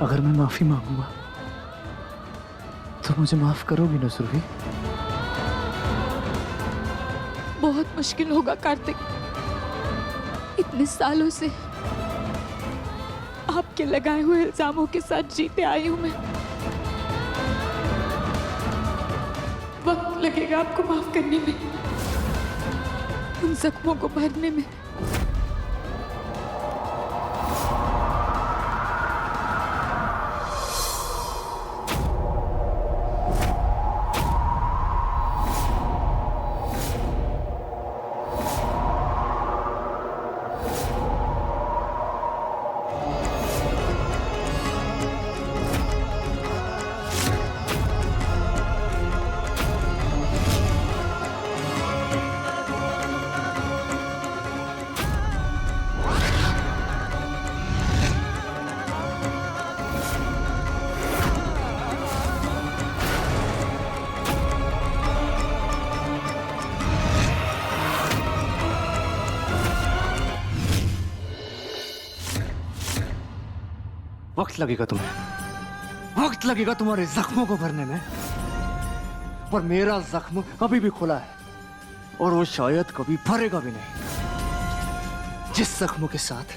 अगर मैं माफी मांगूंगा तो मुझे माफ करोगी ना सुरभि? बहुत मुश्किल होगा कार्तिक। इतने सालों से आपके लगाए हुए इल्जामों के साथ जीते आई हूं मैं। वक्त लगेगा आपको माफ करने में, उन जख्मों को भरने में। वक्त लगेगा तुम्हें, वक्त लगेगा तुम्हारे जख्मों को भरने में, पर मेरा जख्म अभी भी खुला है और वो शायद कभी भरेगा भी नहीं। जिस जख्मों के साथ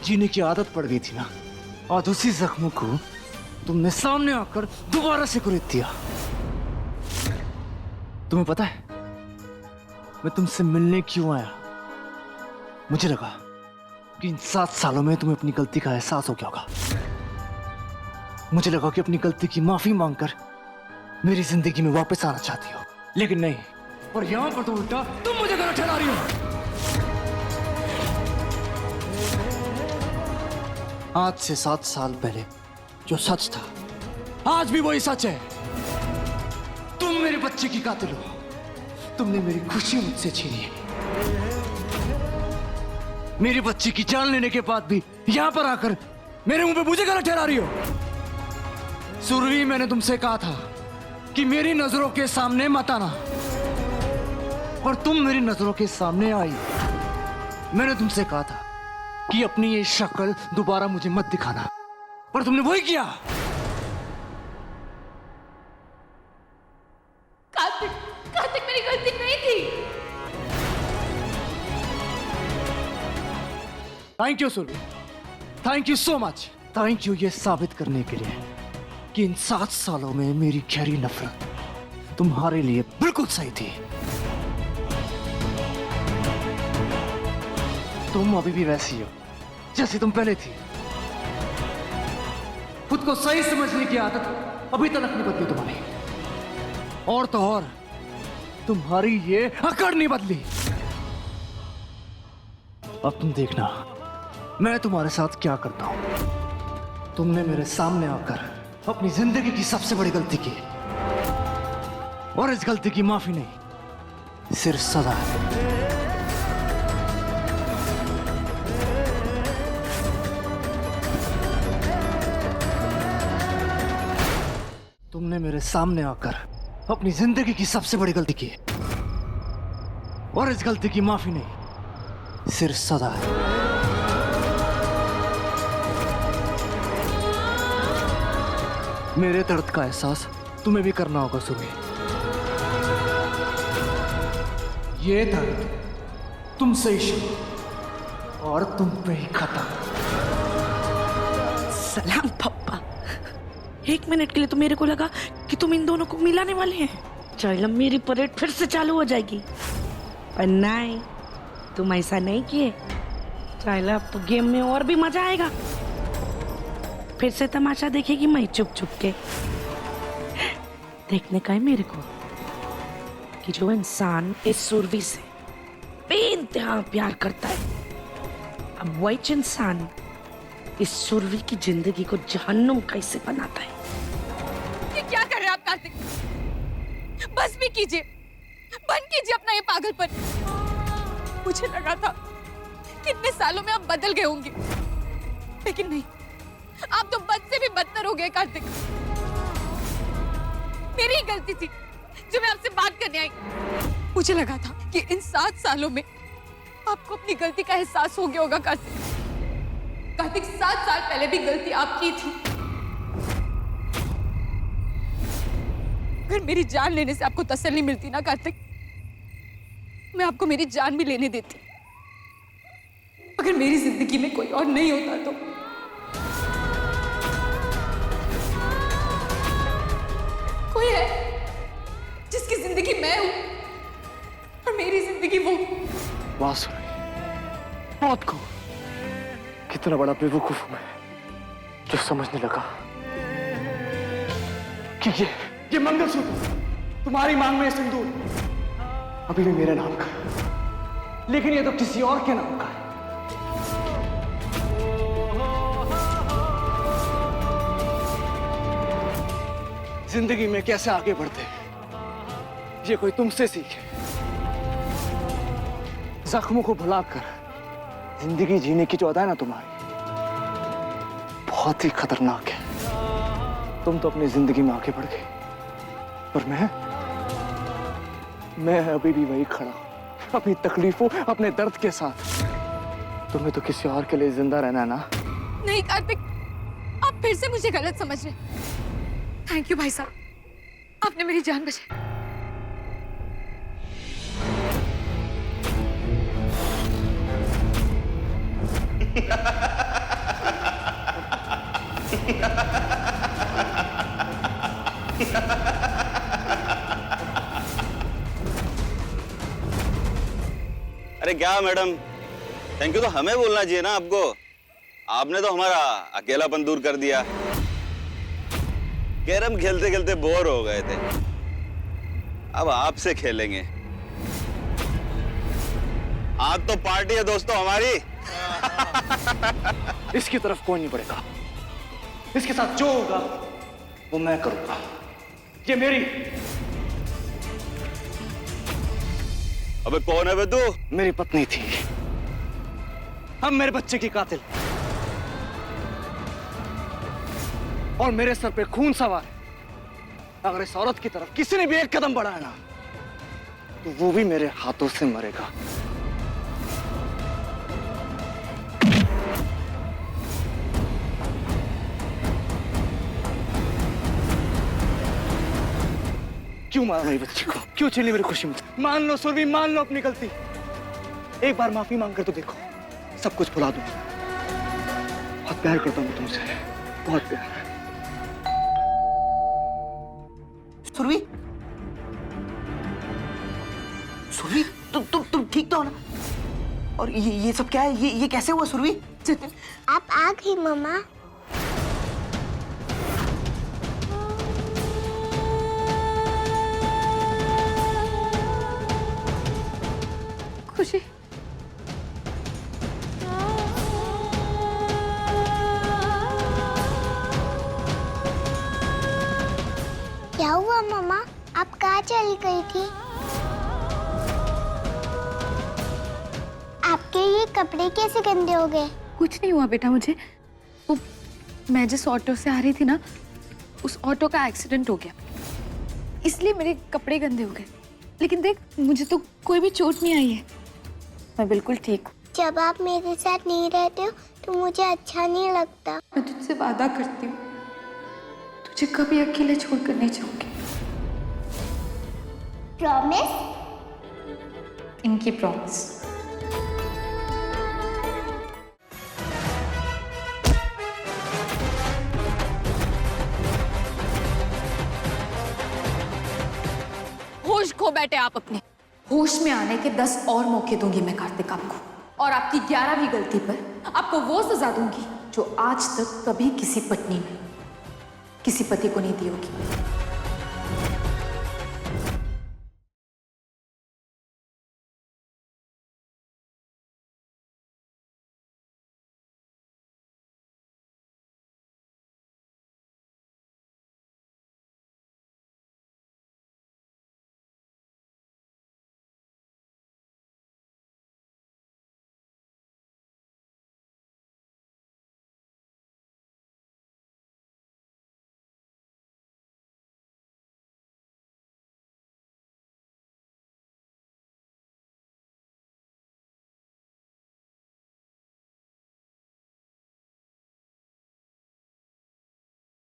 जीने की आदत पड़ गई थी ना, आज उसी जख्मों को तुमने सामने आकर दोबारा से कुरेद दिया। तुम्हें पता है मैं तुमसे मिलने क्यों आया? मुझे लगा कि इन 7 सालों में तुम्हें अपनी गलती का एहसास हो गया होगा। मुझे लगा कि अपनी गलती की माफी मांगकर मेरी जिंदगी में वापस आना चाहती हो, लेकिन नहीं। और यहां पर तो उल्टा तुम मुझे गलत ठहरा रही हो। आज से 7 साल पहले जो सच था आज भी वही सच है। तुम मेरे बच्चे की कातिल हो। तुमने मेरी खुशी मुझसे छीनी है। मेरे बच्चे की जान लेने के बाद भी यहां पर आकर मेरे मुंह पे मुझे गलत ठहरा रही हो। सुरभि, मैंने तुमसे कहा था कि मेरी नजरों के सामने मत आना, और तुम मेरी नजरों के सामने आई। मैंने तुमसे कहा था कि अपनी ये शक्ल दोबारा मुझे मत दिखाना, पर तुमने वही किया। कार्तिक, कार्तिक मेरी गलती नहीं थी। Thank you Surbhi, thank you so much. Thank you ये साबित करने के लिए कि इन 7 सालों में मेरी गहरी नफरत तुम्हारे लिए बिल्कुल सही थी। तुम अभी भी वैसी हो जैसी तुम पहले थी। खुद को सही समझने की आदत अभी तक नहीं बदली तुम्हारी, और तो और तुम्हारी ये अकड़ नहीं बदली। अब तुम देखना मैं तुम्हारे साथ क्या करता हूं। तुमने मेरे सामने आकर अपनी जिंदगी की सबसे बड़ी गलती की, और इस गलती की माफी नहीं, सिर्फ सजा है। तुमने मेरे सामने आकर अपनी जिंदगी की सबसे बड़ी गलती की, और इस गलती की माफी नहीं, सिर्फ सजा है। मेरे दर्द का एहसास तुम्हें भी करना होगा सुरभि। ये दर्द तुमसे ही शुरू और तुम पे ही खत्म। सलाम पप्पा। 1 मिनट के लिए तो मेरे को लगा कि तुम इन दोनों को मिलाने वाले हैं। चलो मेरी परेड फिर से चालू हो जाएगी, पर नहीं, तुम ऐसा नहीं किए। चलो अब तो गेम में और भी मजा आएगा। फिर से तमाशा देखेगी मैं चुप चुप के। देखने का है मेरे को कि जो इंसान इस सुरभि से बेइंतहा प्यार करता है, अब वही इंसान इस सुरभि की जिंदगी को जहन्नुम कैसे बनाता है। ये क्या कर रहे हैं आप कार्तिक? बस भी कीजिए, बंद कीजिए अपना ये पागलपन। मुझे लगा था कि इतने सालों में आप बदल गए होंगे, लेकिन नहीं, आप तो बद से भी बदतर हो गए कार्तिक। मेरी ही गलती थी जो मैं आपसे बात करने आई। मुझे लगा था कि इन 7 सालों में आपको अपनी गलती का एहसास हो गया होगा कार्तिक। कार्तिक, 7 साल पहले भी गलती आपकी थी, अगर मेरी जान लेने से आपको तसल्ली मिलती ना कार्तिक, मैं आपको मेरी जान भी लेने देती। अगर मेरी जिंदगी में कोई और नहीं होता तो कोई है जिसकी जिंदगी मैं हूं और मेरी जिंदगी वो। वाह सुरभि, बहुत खूब। कितना बड़ा बेवकूफ हूं मैं जो समझने लगा कि ये मंगलसूत्र, तुम्हारी मांग में सिंदूर अभी भी मेरे नाम का है, लेकिन ये तो किसी और के नाम का है। जिंदगी में कैसे आगे बढ़ते हैं ये कोई तुमसे सीखे। जख्मों को भुलाकर जिंदगी जीने की जो अदा है ना तुम्हारी, बहुत ही खतरनाक है। तुम तो अपनी जिंदगी में आगे बढ़ गए, पर मैं अभी भी वही खड़ा हूं, अपनी तकलीफों, अपने दर्द के साथ। तुम्हें तो किसी और के लिए जिंदा रहना है ना? नहीं कार्तिक, आप फिर से मुझे गलत समझ रहे। थैंक यू भाई साहब, आपने मेरी जान बचाई। अरे क्या मैडम, थैंक यू तो हमें बोलना चाहिए ना आपको। आपने तो हमारा अकेलापन दूर कर दिया। कैरम खेलते खेलते बोर हो गए थे, अब आपसे खेलेंगे। आज तो पार्टी है दोस्तों हमारी। इसकी तरफ कोई नहीं बढ़ेगा, इसके साथ जो होगा वो मैं करूंगा। ये मेरी। अबे कौन है बे तू? मेरी पत्नी थी, अब मेरे बच्चे की कातिल, और मेरे सर पे खून सवार है। अगर इस औरत की तरफ किसी ने भी एक कदम बढ़ाया ना, तो वो भी मेरे हाथों से मरेगा। क्यों मारा मेरी बच्ची को? क्यों छीनी मेरी खुशी में? मान लो सुरभि, मान लो अपनी गलती। एक बार माफी मांग कर तो देखो, सब कुछ भुला दूंगा। बहुत प्यार करता हूं तुमसे, बहुत प्यार। सुरभि, सुरभि, तुम ठीक तो हो ना? और ये सब क्या है? ये कैसे हुआ सुरभि? आप आ गई मम्मा। खुशी, क्या हुआ मम्मा? आप कहाँ चली गई थी? आपके ये कपड़े कैसे गंदे हो गए? कुछ नहीं हुआ बेटा मुझे। वो मैं जिस ऑटो से आ रही थी ना, उस ऑटो का एक्सीडेंट हो गया, इसलिए मेरे कपड़े गंदे हो गए। लेकिन देख, मुझे तो कोई भी चोट नहीं आई है, मैं बिल्कुल ठीक हूँ। जब आप मेरे साथ नहीं रहते हो तो मुझे अच्छा नहीं लगता। मैं तुझसे वादा करती हूँ, तुझे कभी अकेले छोड़कर नहीं जाऊंगी। प्रॉमिस? इनकी प्रॉमिस। होश खो बैठे आप अपने। होश में आने के 10 और मौके दूंगी मैं कार्तिक आपको, और आपकी 11वीं गलती पर आपको वो सजा दूंगी जो आज तक कभी किसी पत्नी ने किसी पति को नहीं दी होगी।